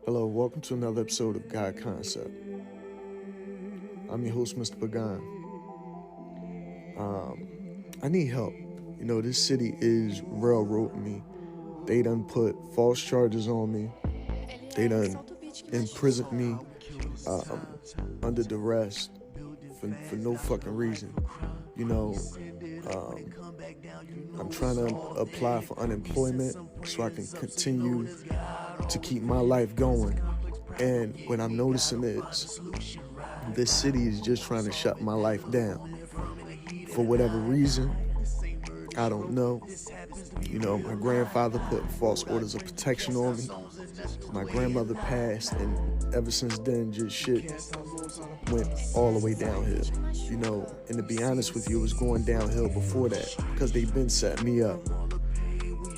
Hello, welcome to another episode of God Concept. I'm your host, Mr. Pagan. I need help. This city is railroading me. They done put false charges on me. They done imprisoned me under duress for no fucking reason. I'm trying to apply for unemployment so I can continue to keep my life going. And what I'm noticing is this city is just trying to shut my life down. For whatever reason, I don't know. My grandfather put false orders of protection on me. My grandmother passed, and ever since then, just shit went all the way downhill. And to be honest with you, it was going downhill before that because they've been setting me up.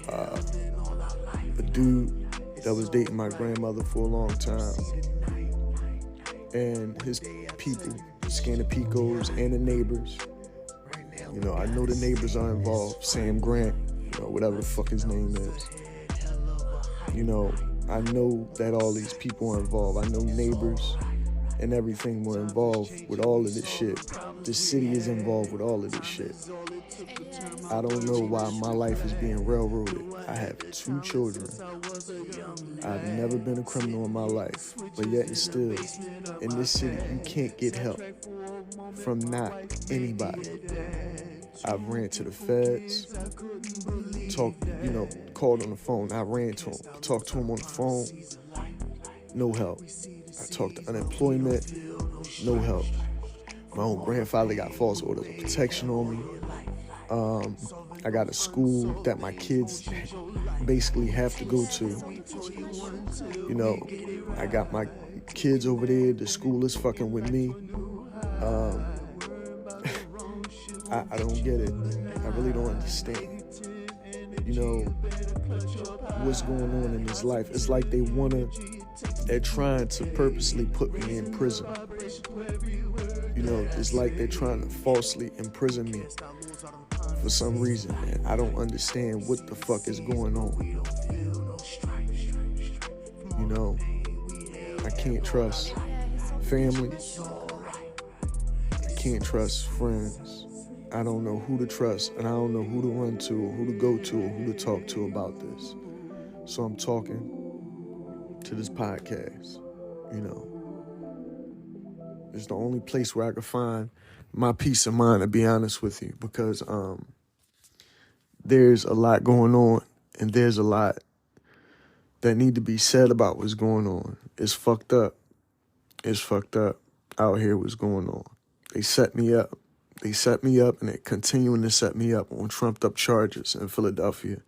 A dude that was dating my grandmother for a long time, and his people, Scanapicos and the neighbors. I know the neighbors are involved. Sam Grant, whatever the fuck his name is. I know that all these people are involved. I know neighbors and everything were involved with all of this shit. The city is involved with all of this shit. I don't know why my life is being railroaded. I have 2 children. I've never been a criminal in my life, but yet and still, in this city, you can't get help from not anybody. I've ran to the feds, called on the phone. I ran to him, talked to him on the phone, no help. I talked to unemployment, no help. My own grandfather got false orders of protection on me. I got a school that my kids basically have to go to. I got my kids over there. The school is fucking with me. I don't get it. I really don't understand. What's going on in this life. It's like they're trying to purposely put me in prison. It's like they're trying to falsely imprison me for some reason. And I don't understand what the fuck is going on. I can't trust family. I can't trust friends. I don't know who to trust, and I don't know who to run to, or who to go to, or who to talk to about this. So I'm talking to this podcast. It's the only place where I can find my peace of mind, to be honest with you, because there's a lot going on, and there's a lot that need to be said about what's going on. It's fucked up. It's fucked up out here what's going on. They set me up. And they're continuing to set me up on trumped up charges in Philadelphia.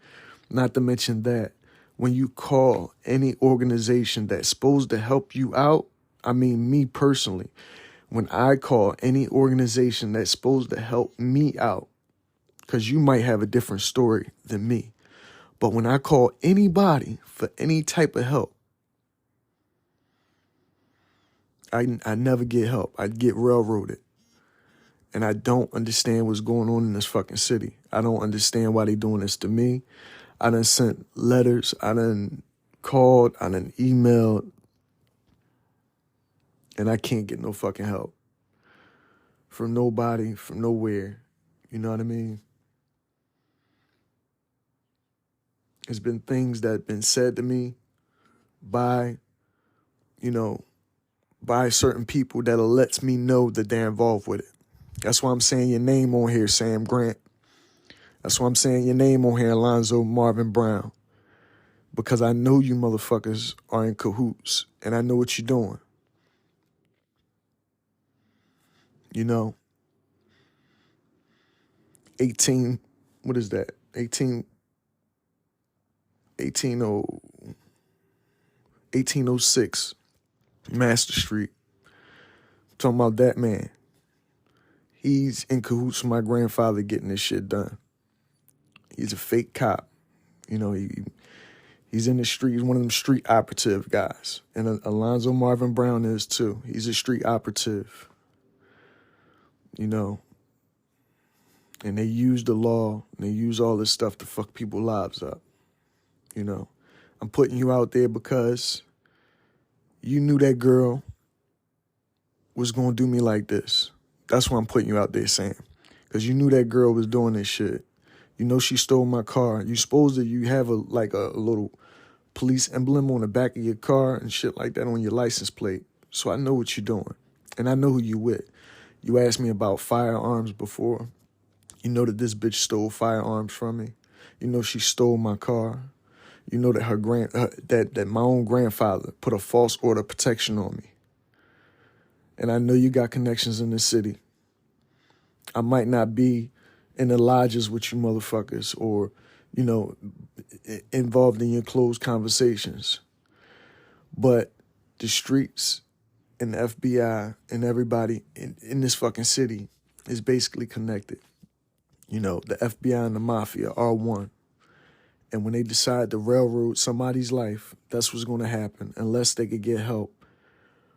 Not to mention that when you call any organization that's supposed to help you out, I mean me personally, when I call any organization that's supposed to help me out, because you might have a different story than me, but when I call anybody for any type of help, I never get help. I get railroaded. And I don't understand what's going on in this fucking city. I don't understand why they doing this to me. I done sent letters. I done called. I done emailed. And I can't get no fucking help. From nobody, from nowhere. You know what I mean? There's been things that have been said to me by certain people that lets me know that they're involved with it. That's why I'm saying your name on here, Sam Grant. That's why I'm saying your name on here, Alonzo Marvin Brown. Because I know you motherfuckers are in cahoots, and I know what you're doing. 18, what is that? 1806 Master Street. I'm talking about that man. He's in cahoots with my grandfather getting this shit done. He's a fake cop. He's in the street. He's one of them street operative guys. And Alonzo Marvin Brown is too. He's a street operative. And they use the law, and they use all this stuff to fuck people's lives up. I'm putting you out there because You knew that girl was going to do me like this. That's why I'm putting you out there saying. Because you knew that girl was doing this shit. You know she stole my car. You supposed that you have a little police emblem on the back of your car and shit like that on your license plate. So I know what you're doing. And I know who you with. You asked me about firearms before. You know that this bitch stole firearms from me. You know she stole my car. You know that that my own grandfather put a false order of protection on me. And I know you got connections in the city. I might not be in the lodges with you motherfuckers or, you know, involved in your closed conversations. But the streets and the FBI and everybody in this fucking city is basically connected. You know, the FBI and the mafia are one. And when they decide to railroad somebody's life, that's what's going to happen unless they could get help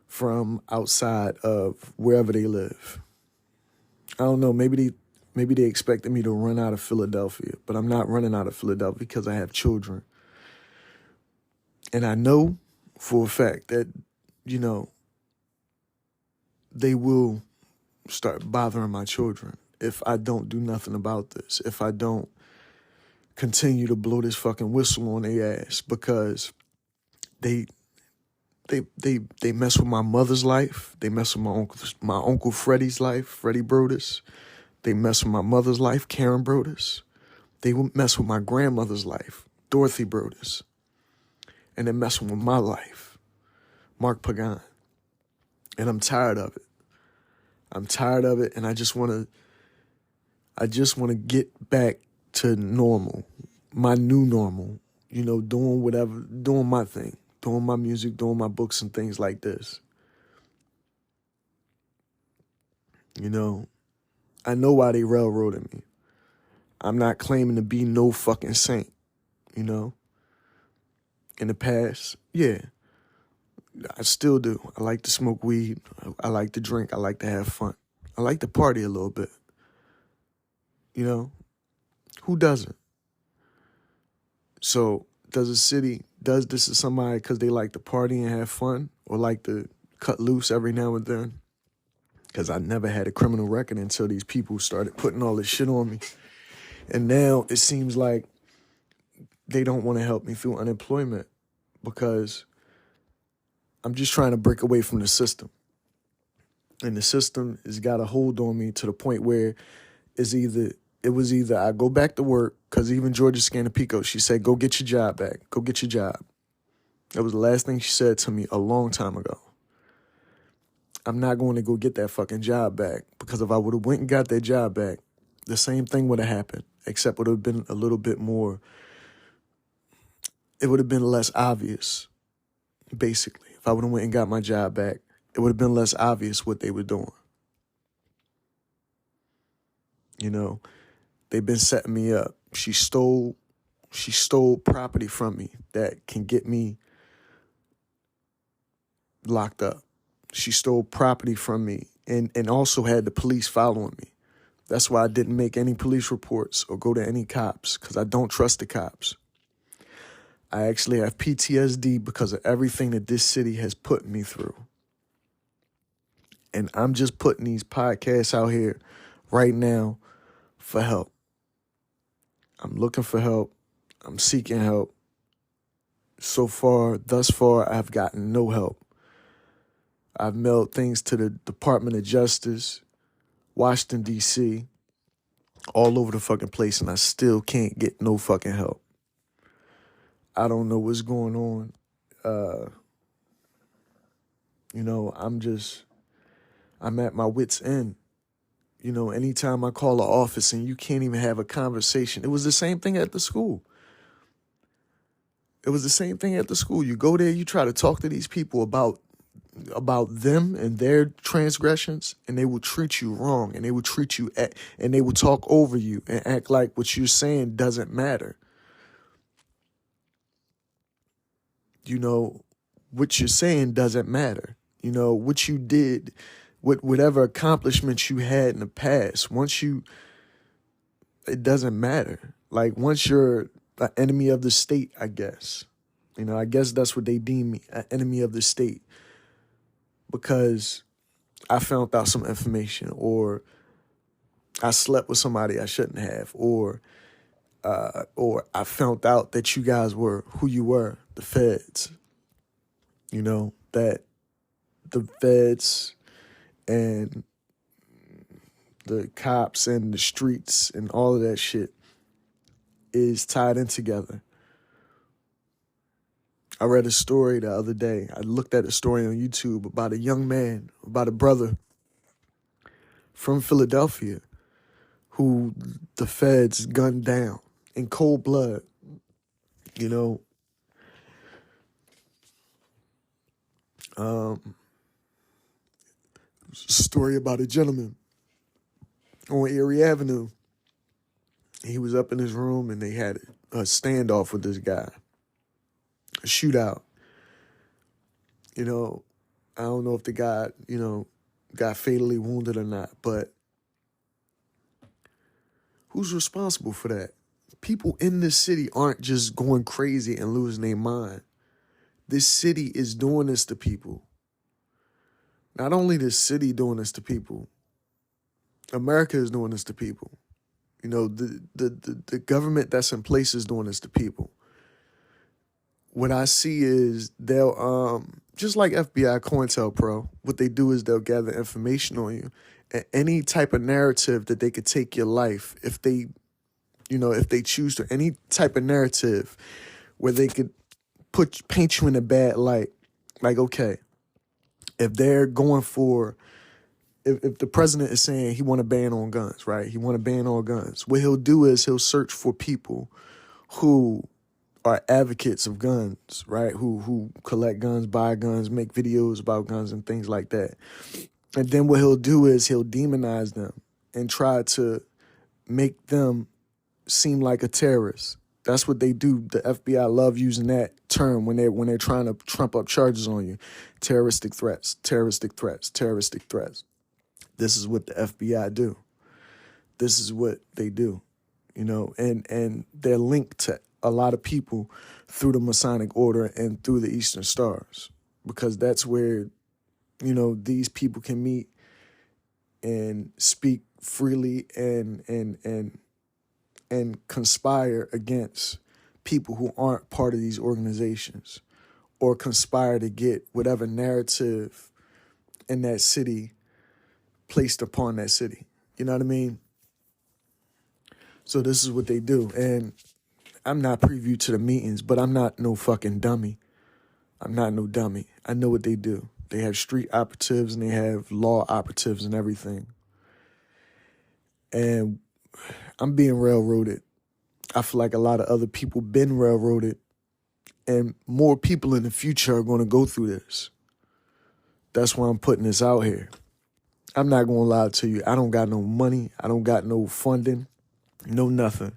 from outside of wherever they live. I don't know, maybe they expected me to run out of Philadelphia, but I'm not running out of Philadelphia because I have children. And I know for a fact that, you know, they will start bothering my children if I don't do nothing about this, if I don't continue to blow this fucking whistle on their ass, because they mess with my mother's life. They mess with my uncle Freddie's life, Freddie Brodus. They mess with my mother's life, Karen Brodus. They mess with my grandmother's life, Dorothy Brodus. And they're messing with my life, Mark Pagan. And I'm tired of it. I'm tired of it, and I just want to get back to normal, my new normal, you know, doing whatever, doing my thing, doing my music, doing my books and things like this. You know, I know why they railroaded me. I'm not claiming to be no fucking saint, you know. In the past, yeah, I still do. I like to smoke weed. I like to drink. I like to have fun. I like to party a little bit. You know, who doesn't? So does a city does this to somebody because they like to party and have fun or like to cut loose every now and then? Because I never had a criminal record until these people started putting all this shit on me. And now it seems like they don't want to help me through unemployment because I'm just trying to break away from the system. And the system has got a hold on me to the point where it was either I go back to work, because even Georgia Scanapico, she said, go get your job back. Go get your job. That was the last thing she said to me a long time ago. I'm not going to go get that fucking job back, because if I would have went and got that job back, the same thing would have happened, except it would have been a little bit more, it would have been less obvious, basically. If I would have went and got my job back, it would have been less obvious what they were doing. You know, they've been setting me up. She stole property from me that can get me locked up. She stole property from me and also had the police following me. That's why I didn't make any police reports or go to any cops, because I don't trust the cops. I actually have PTSD because of everything that this city has put me through. And I'm just putting these podcasts out here right now for help. I'm looking for help. I'm seeking help. Thus far, I've gotten no help. I've mailed things to the Department of Justice, Washington, D.C., all over the fucking place, and I still can't get no fucking help. I don't know what's going on. You know, I'm at my wit's end. You know, anytime I call an office and you can't even have a conversation. It was the same thing at the school. You go there, you try to talk to these people about them and their transgressions, and they will treat you wrong, and they will and they will talk over you and act like what you're saying doesn't matter. You know, what you're saying doesn't matter. You know, what you did, whatever accomplishments you had in the past, it doesn't matter. Like, once you're an enemy of the state, I guess, I guess that's what they deem me, an enemy of the state, because I found out some information, or I slept with somebody I shouldn't have, or I found out that you guys were who you were, the feds. That the feds and the cops and the streets and all of that shit is tied in together. I read a story the other day. I looked at a story on YouTube about a young man, about a brother from Philadelphia who the feds gunned down in cold blood. Story about a gentleman on Erie Avenue. He was up in his room and they had a standoff with this guy, a shootout. I don't know if the guy, got fatally wounded or not, but who's responsible for that? People in this city aren't just going crazy and losing their mind. This city is doing this to people. Not only this city doing this to people, America is doing this to people. The government that's in place is doing this to people. What I see is they'll, just like FBI COINTELPRO, what they do is they'll gather information on you and any type of narrative that they could take your life if they choose to, any type of narrative where they could paint you in a bad light. Like, okay, if they're going for, if the president is saying he want to ban on guns, right? He want to ban all guns. What he'll do is he'll search for people who are advocates of guns, right? Who collect guns, buy guns, make videos about guns and things like that. And then what he'll do is he'll demonize them and try to make them seem like a terrorist. That's what they do. The FBI love using that term when they're trying to trump up charges on you. Terroristic threats, terroristic threats, terroristic threats. This is what the FBI do. This is what they do, and they're linked to a lot of people through the Masonic Order and through the Eastern Stars, because that's where, these people can meet and speak freely and conspire against people who aren't part of these organizations, or conspire to get whatever narrative in that city placed upon that city. You know what I mean? So this is what they do. And I'm not privy to the meetings, but I'm not no fucking dummy. I'm not no dummy. I know what they do. They have street operatives and they have law operatives and everything. And I'm being railroaded. I feel like a lot of other people been railroaded, and more people in the future are going to go through this. That's why I'm putting this out here. I'm not going to lie to you. I don't got no money. I don't got no funding, no nothing.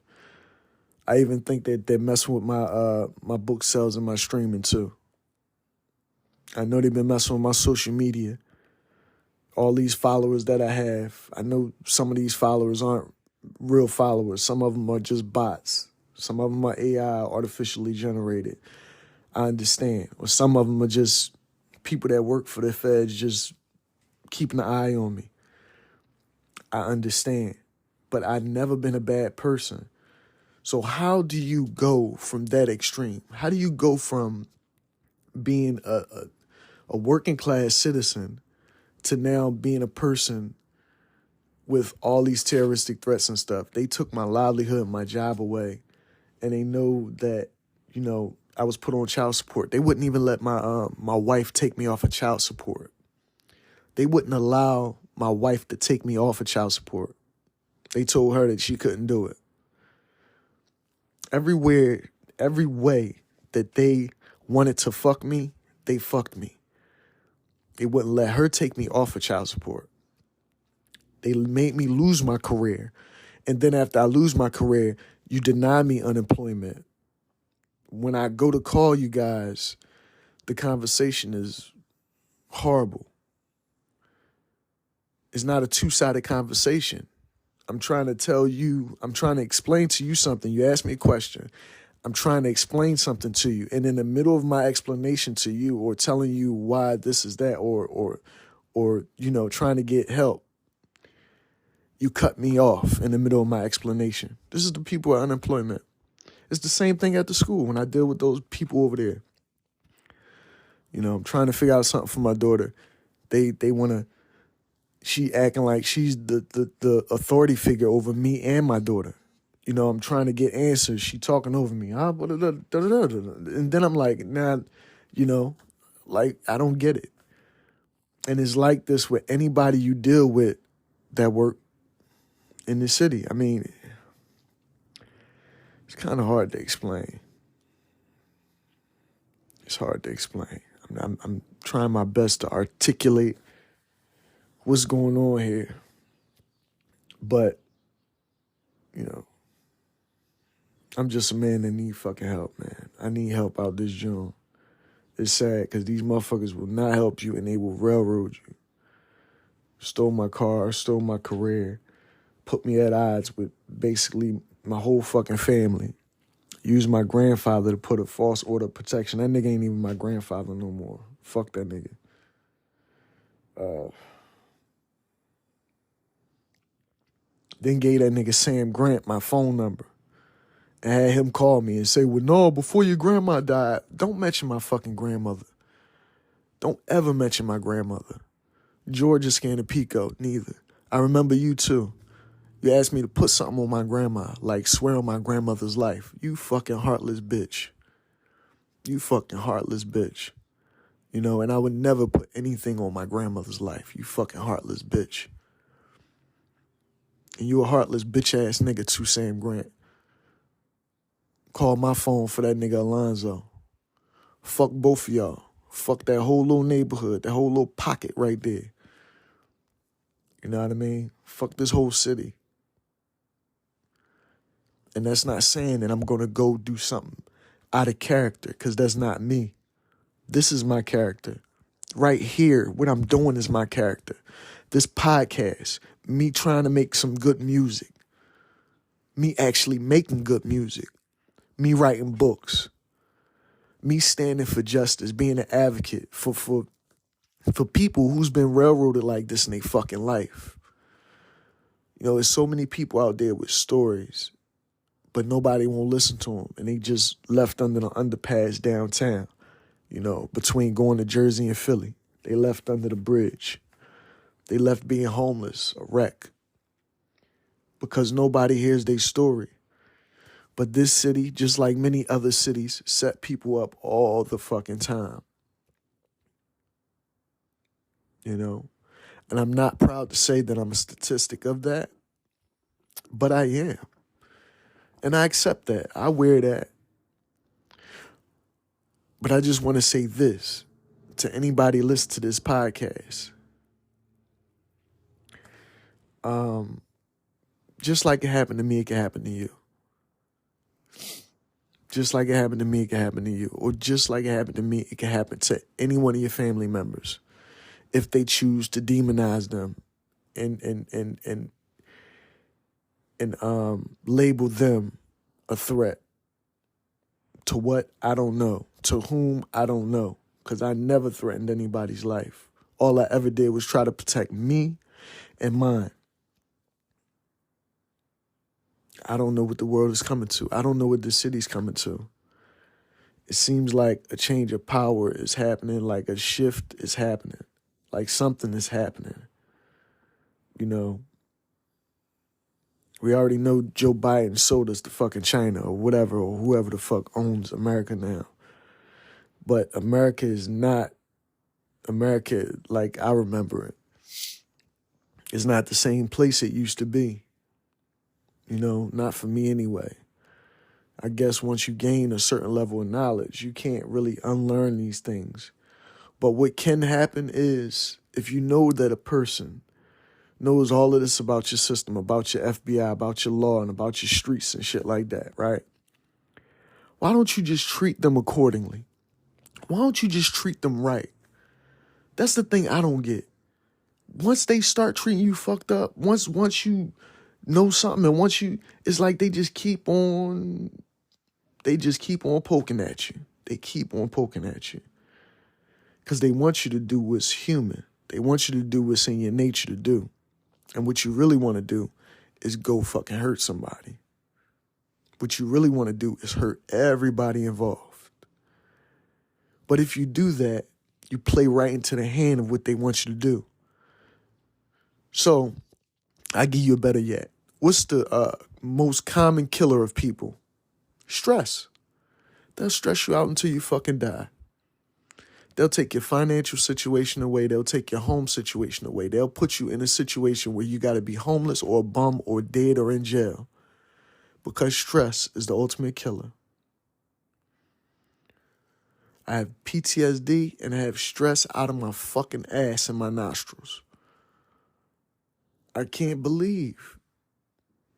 I even think that they're messing with my book sales and my streaming too. I know they've been messing with my social media. All these followers that I have, I know some of these followers aren't real followers. Some of them are just bots. Some of them are AI, artificially generated. I understand. Or some of them are just people that work for the feds just keeping an eye on me. I understand. But I've never been a bad person. So how do you go from that extreme? How do you go from being a working class citizen to now being a person with all these terroristic threats and stuff? They took my livelihood, my job away, and they know that, I was put on child support. They wouldn't even let my wife take me off of child support. They wouldn't allow my wife to take me off of child support. They told her that she couldn't do it. Every way that they wanted to fuck me, they fucked me. They wouldn't let her take me off of child support. They made me lose my career. And then after I lose my career, you deny me unemployment. When I go to call you guys, the conversation is horrible. It's not a two-sided conversation. I'm trying to explain to you something. You asked me a question. I'm trying to explain something to you. And in the middle of my explanation to you or telling you why this is that or trying to get help, you cut me off in the middle of my explanation. This is the people at unemployment. It's the same thing at the school when I deal with those people over there. I'm trying to figure out something for my daughter. They want to, she acting like she's the authority figure over me and my daughter. I'm trying to get answers. She talking over me. And then I'm like, nah, I don't get it. And it's like this with anybody you deal with that work in the city. I mean, it's kind of hard to explain. It's hard to explain. I'm trying my best to articulate what's going on here. But, I'm just a man that need fucking help, man. I need help out this joint. It's sad because these motherfuckers will not help you and they will railroad you. Stole my car, stole my career, put me at odds with basically my whole fucking family. Used my grandfather to put a false order of protection. That nigga ain't even my grandfather no more. Fuck that nigga. Then gave that nigga Sam Grant my phone number. And had him call me and say, well, no, before your grandma died, don't mention my fucking grandmother. Don't ever mention my grandmother. Georgia Scanapico, neither. I remember you too. You asked me to put something on my grandma, like swear on my grandmother's life. You fucking heartless bitch. You fucking heartless bitch. And I would never put anything on my grandmother's life. You fucking heartless bitch. And you a heartless bitch-ass nigga too, Sam Grant. Call my phone for that nigga Alonzo. Fuck both of y'all. Fuck that whole little neighborhood, that whole little pocket right there. You know what I mean? Fuck this whole city. And that's not saying that I'm going to go do something out of character, because that's not me. This is my character. Right here, what I'm doing is my character. This podcast, me trying to make some good music. Me actually making good music. Me writing books. Me standing for justice, being an advocate for people who's been railroaded like this in their fucking life. There's so many people out there with stories, but nobody won't listen to them. And they just left under the underpass downtown, between going to Jersey and Philly. They left under the bridge. They left being homeless, a wreck, because nobody hears their story. But this city, just like many other cities, set people up all the fucking time. And I'm not proud to say that I'm a statistic of that, but I am. And I accept that. I wear that. But I just want to say this to anybody listening to this podcast. Just like it happened to me, it can happen to you. Just like it happened to me, it can happen to you. Or just like it happened to me, it can happen to any one of your family members if they choose to demonize them and label them a threat. To what? I don't know. To whom? I don't know. Because I never threatened anybody's life. All I ever did was try to protect me and mine. I don't know what the world is coming to. I don't know what the city's coming to. It seems like a change of power is happening, like a shift is happening, like something is happening. We already know Joe Biden sold us to fucking China or whatever, or whoever the fuck owns America now. But America is not America like I remember it. It's not the same place it used to be. Not for me anyway. I guess once you gain a certain level of knowledge, you can't really unlearn these things. But what can happen is if you know that a person knows all of this about your system, about your FBI, about your law, and about your streets and shit like that, right? Why don't you just treat them accordingly? Why don't you just treat them right? That's the thing I don't get. Once they start treating you fucked up, once you know something and it's like they just keep on They just keep on poking at you. They keep on poking at you. Because they want you to do what's human. They want you to do what's in your nature to do. And what you really want to do is go fucking hurt somebody. What you really want to do is hurt everybody involved. But if you do that, you play right into the hand of what they want you to do. So, I give you a better yet. What's the most common killer of people? Stress. They'll stress you out until you fucking die. They'll take your financial situation away. They'll take your home situation away. They'll put you in a situation where you got to be homeless or a bum or dead or in jail. Because stress is the ultimate killer. I have PTSD and I have stress out of my fucking ass and my nostrils. I can't believe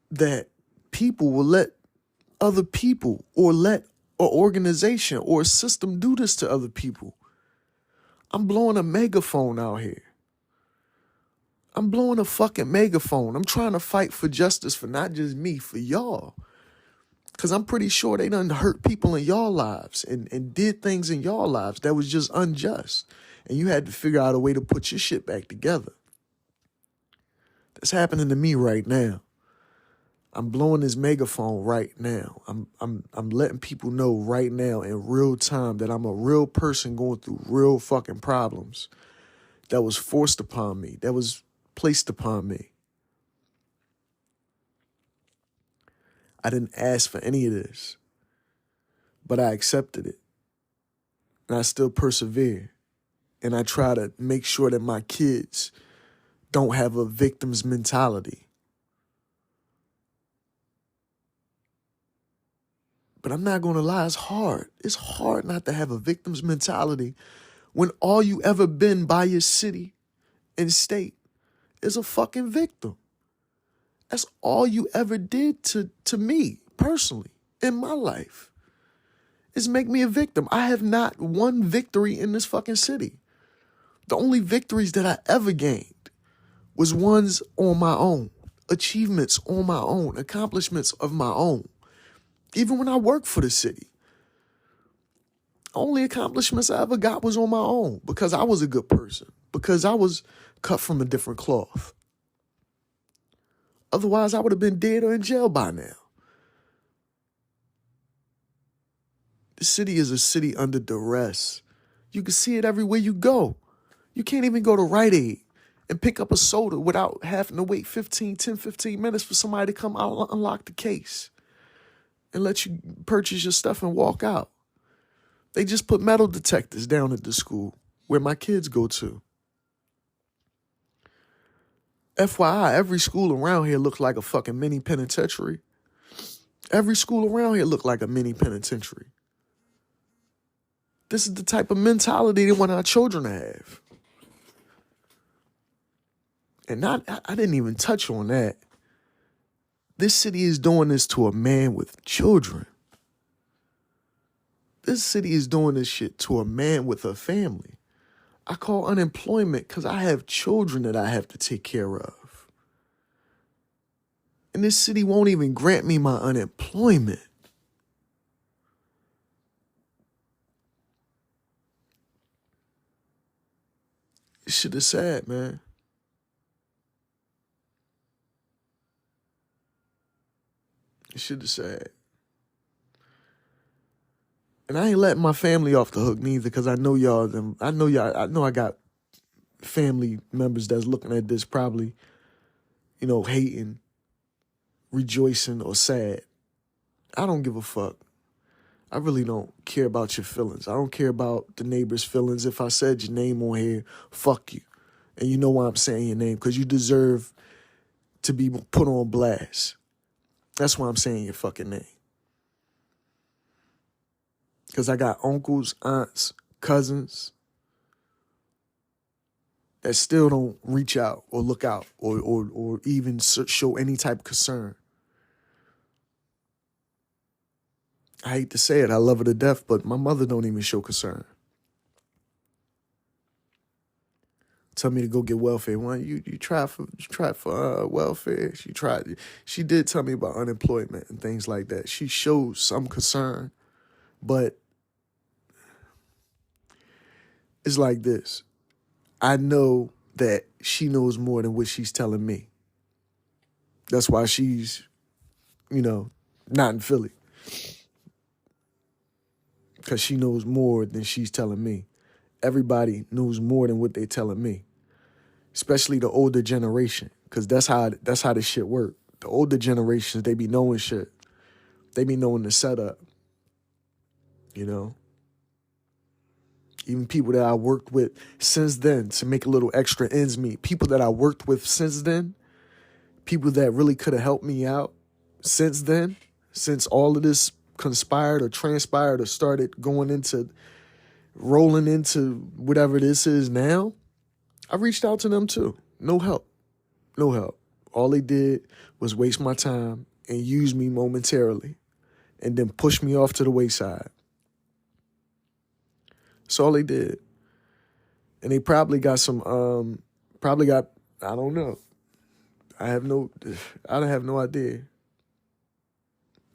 that people will let other people or let an organization or a system do this to other people. I'm blowing a megaphone out here. I'm blowing a fucking megaphone. I'm trying to fight for justice for not just me, for y'all. Because I'm pretty sure they done hurt people in y'all lives and did things in y'all lives that was just unjust. And you had to figure out a way to put your shit back together. That's happening to me right now. I'm blowing this megaphone right now. I'm letting people know right now in real time that I'm a real person going through real fucking problems that was forced upon me, that was placed upon me. I didn't ask for any of this, but I accepted it. And I still persevere. And I try to make sure that my kids don't have a victim's mentality. But I'm not going to lie, it's hard. It's hard not to have a victim's mentality when all you ever been by your city and state is a fucking victim. That's all you ever did to me, personally, in my life, is make me a victim. I have not won victory in this fucking city. The only victories that I ever gained was ones on my own, achievements on my own, accomplishments of my own. Even when I worked for the city, only accomplishments I ever got was on my own because I was a good person, because I was cut from a different cloth. Otherwise, I would have been dead or in jail by now. The city is a city under duress. You can see it everywhere you go. You can't even go to Rite Aid and pick up a soda without having to wait 15 minutes for somebody to come out, unlock the case and let you purchase your stuff and walk out. They just put metal detectors down at the school where my kids go to. FYI, every school around here looks like a fucking mini penitentiary. Every school around here look like a mini penitentiary. This is the type of mentality they want our children to have. And I didn't even touch on that. This city is doing this to a man with children. This city is doing this shit to a man with a family. I call unemployment because I have children that I have to take care of. And this city won't even grant me my unemployment. This shit is sad, man. This shit is sad. And I ain't letting my family off the hook neither, because I know I got family members that's looking at this probably, hating, rejoicing, or sad. I don't give a fuck. I really don't care about your feelings. I don't care about the neighbor's feelings. If I said your name on here, fuck you. And you know why I'm saying your name, because you deserve to be put on blast. That's why I'm saying your fucking name. Because I got uncles, aunts, cousins that still don't reach out or look out or even show any type of concern. I hate to say it, I love her to death, but my mother don't even show concern. tell me to go get welfare. Well, you try for welfare. She did tell me about unemployment and things like that. She showed some concern, but it's like this. I know that she knows more than what she's telling me. That's why she's, not in Philly. Because she knows more than she's telling me. Everybody knows more than what they're telling me. Especially the older generation. Because that's how this shit work. The older generations, they be knowing shit. They be knowing the setup. Even people that I worked with since then to make a little extra ends meet. People that I worked with since then. People that really could have helped me out since then. Since all of this conspired or transpired or started rolling into whatever this is now, I reached out to them too. No help. All they did was waste my time and use me momentarily and then push me off to the wayside. That's all they did. And they probably got I don't know. I have no idea.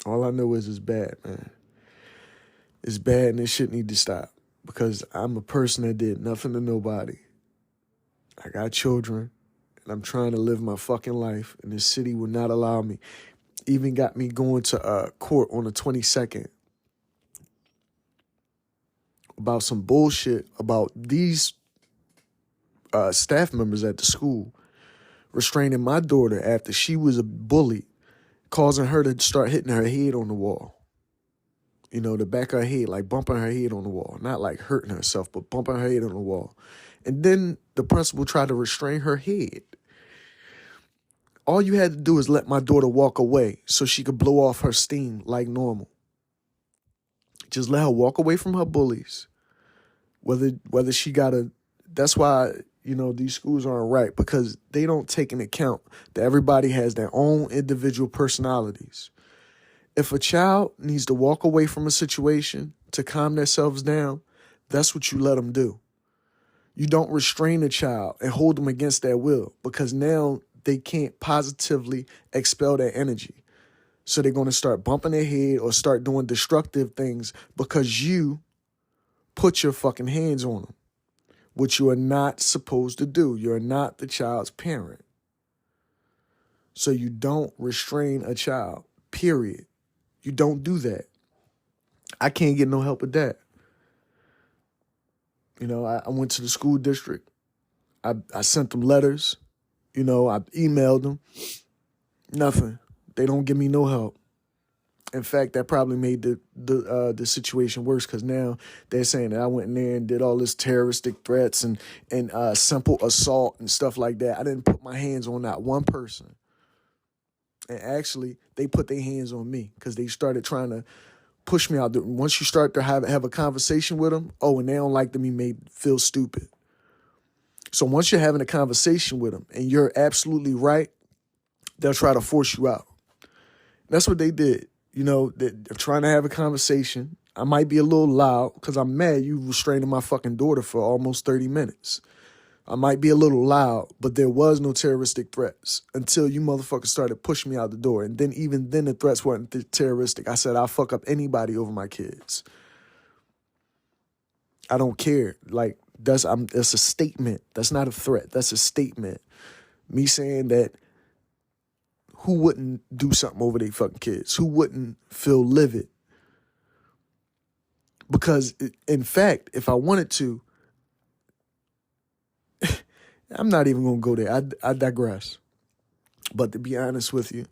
All I know is it's bad, man. It's bad and this shit need to stop because I'm a person that did nothing to nobody. I got children and I'm trying to live my fucking life and this city will not allow me. Even got me going to court on the 22nd about some bullshit about these staff members at the school restraining my daughter after she was a bully, causing her to start hitting her head on the wall. The back of her head, like bumping her head on the wall. Not like hurting herself, but bumping her head on the wall. And then the principal tried to restrain her head. All you had to do is let my daughter walk away so she could blow off her steam like normal. Just let her walk away from her bullies. Whether she that's why, these schools aren't right, because they don't take into account that everybody has their own individual personalities. If a child needs to walk away from a situation to calm themselves down, that's what you let them do. You don't restrain a child and hold them against their will because now they can't positively expel their energy. So they're going to start bumping their head or start doing destructive things because you put your fucking hands on them, which you are not supposed to do. You're not the child's parent. So you don't restrain a child, period. You don't do that. I can't get no help with that. I went to the school district. I sent them letters. I emailed them. Nothing. They don't give me no help. In fact, that probably made the situation worse because now they're saying that I went in there and did all this terroristic threats and simple assault and stuff like that. I didn't put my hands on not one person. And actually, they put their hands on me because they started trying to push me out. Once you start to have a conversation with them, and they don't like to be made feel stupid. So once you're having a conversation with them and you're absolutely right, they'll try to force you out. That's what they did. They're trying to have a conversation. I might be a little loud because I'm mad you restraining my fucking daughter for almost 30 minutes. I might be a little loud, but there was no terroristic threats until you motherfuckers started pushing me out the door. And then even then the threats weren't terroristic. I said I'll fuck up anybody over my kids. I don't care. Like, that's a statement. That's not a threat. That's a statement. Me saying that who wouldn't do something over their fucking kids? Who wouldn't feel livid? Because, in fact, if I wanted to, I'm not even going to go there. I digress. But to be honest with you,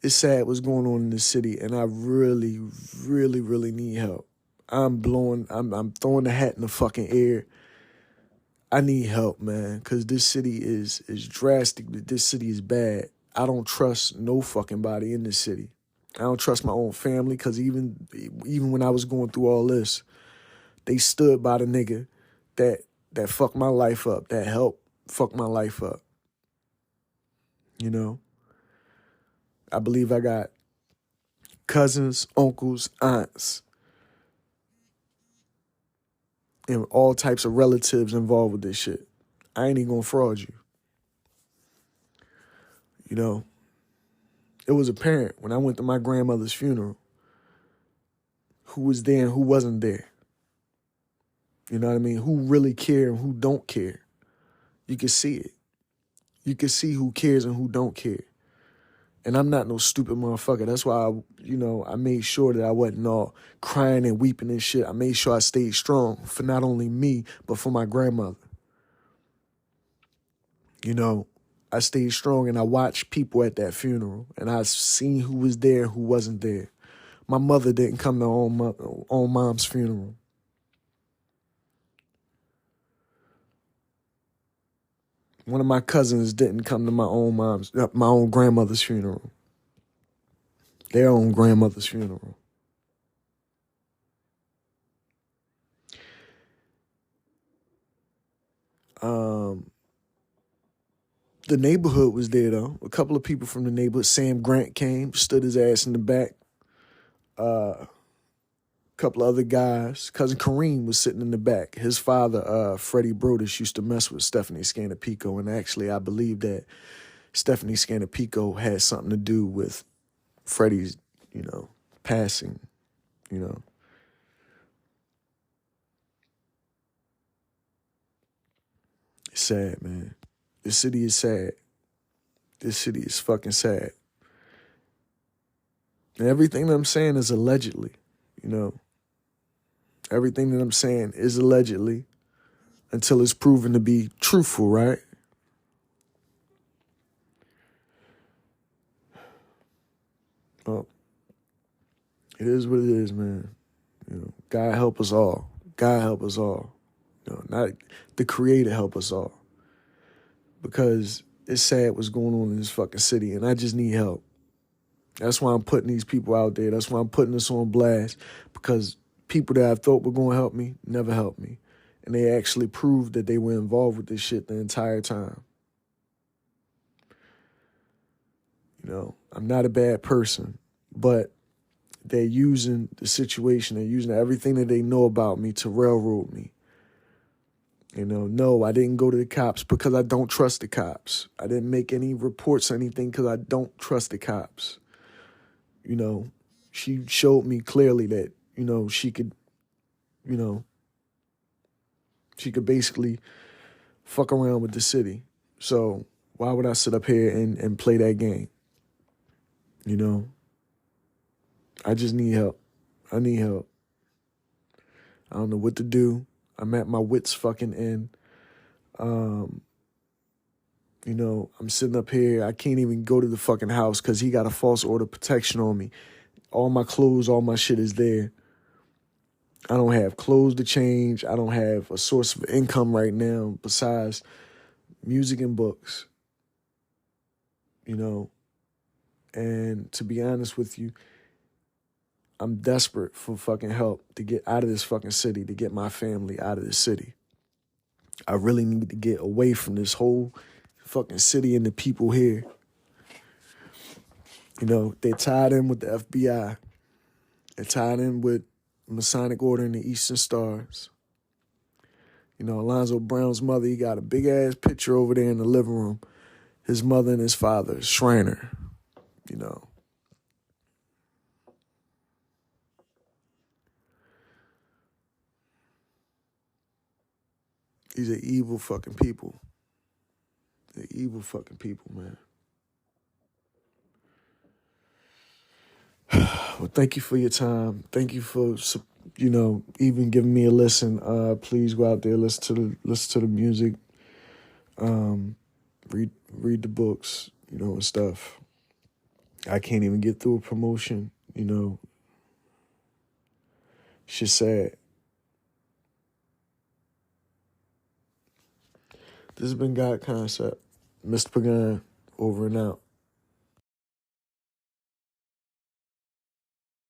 it's sad what's going on in this city, and I really, really, really need help. I'm throwing the hat in the fucking air. I need help, man, because this city is drastic. This city is bad. I don't trust no fucking body in this city. I don't trust my own family because even when I was going through all this, they stood by the nigga that fucked my life up, that helped fuck my life up. I believe I got cousins, uncles, aunts, and all types of relatives involved with this shit. I ain't even gonna fraud you. You know, it was apparent when I went to my grandmother's funeral who was there and who wasn't there. You know what I mean? Who really care and who don't care. You can see it. You can see who cares and who don't care. And I'm not no stupid motherfucker. That's why, I made sure that I wasn't all crying and weeping and shit. I made sure I stayed strong for not only me, but for my grandmother. You know, I stayed strong and I watched people at that funeral. And I seen who was there and who wasn't there. My mother didn't come to own mom's funeral. One of my cousins didn't come to my own grandmother's funeral. Their own grandmother's funeral. The neighborhood was there though. A couple of people from the neighborhood. Sam Grant came, stood his ass in the back. A couple of other guys. Cousin Kareem was sitting in the back. His father, Freddie Brodus, used to mess with Stephanie Scanapico, and actually I believe that Stephanie Scanapico had something to do with Freddie's, passing, It's sad, man. This city is sad. This city is fucking sad. And everything that I'm saying is allegedly, Everything that I'm saying is allegedly until it's proven to be truthful, right? Well, it is what it is, man. God help us all. God help us all. Not the Creator help us all. Because it's sad what's going on in this fucking city, and I just need help. That's why I'm putting these people out there. That's why I'm putting this on blast, because people that I thought were going to help me never helped me. And they actually proved that they were involved with this shit the entire time. I'm not a bad person, but they're using the situation, they're using everything that they know about me to railroad me. No, I didn't go to the cops because I don't trust the cops. I didn't make any reports or anything because I don't trust the cops. She showed me clearly that, she could basically fuck around with the city. So why would I sit up here and play that game? I just need help. I need help. I don't know what to do. I'm at my wits fucking end. I'm sitting up here. I can't even go to the fucking house because he got a false order of protection on me. All my clothes, all my shit is there. I don't have clothes to change. I don't have a source of income right now besides music and books. And to be honest with you, I'm desperate for fucking help to get out of this fucking city, to get my family out of this city. I really need to get away from this whole fucking city and the people here. They're tied in with the FBI. They're tied in with Masonic Order and the Eastern Stars. Alonzo Brown's mother, he got a big-ass picture over there in the living room. His mother and his father, Shriner, These are evil fucking people. They're evil fucking people, man. Well, thank you for your time. Thank you for, even giving me a listen. Please go out there, listen to the music, read the books, and stuff. I can't even get through a promotion, Shit's sad. This has been God Concept. Mr. Pagan, over and out.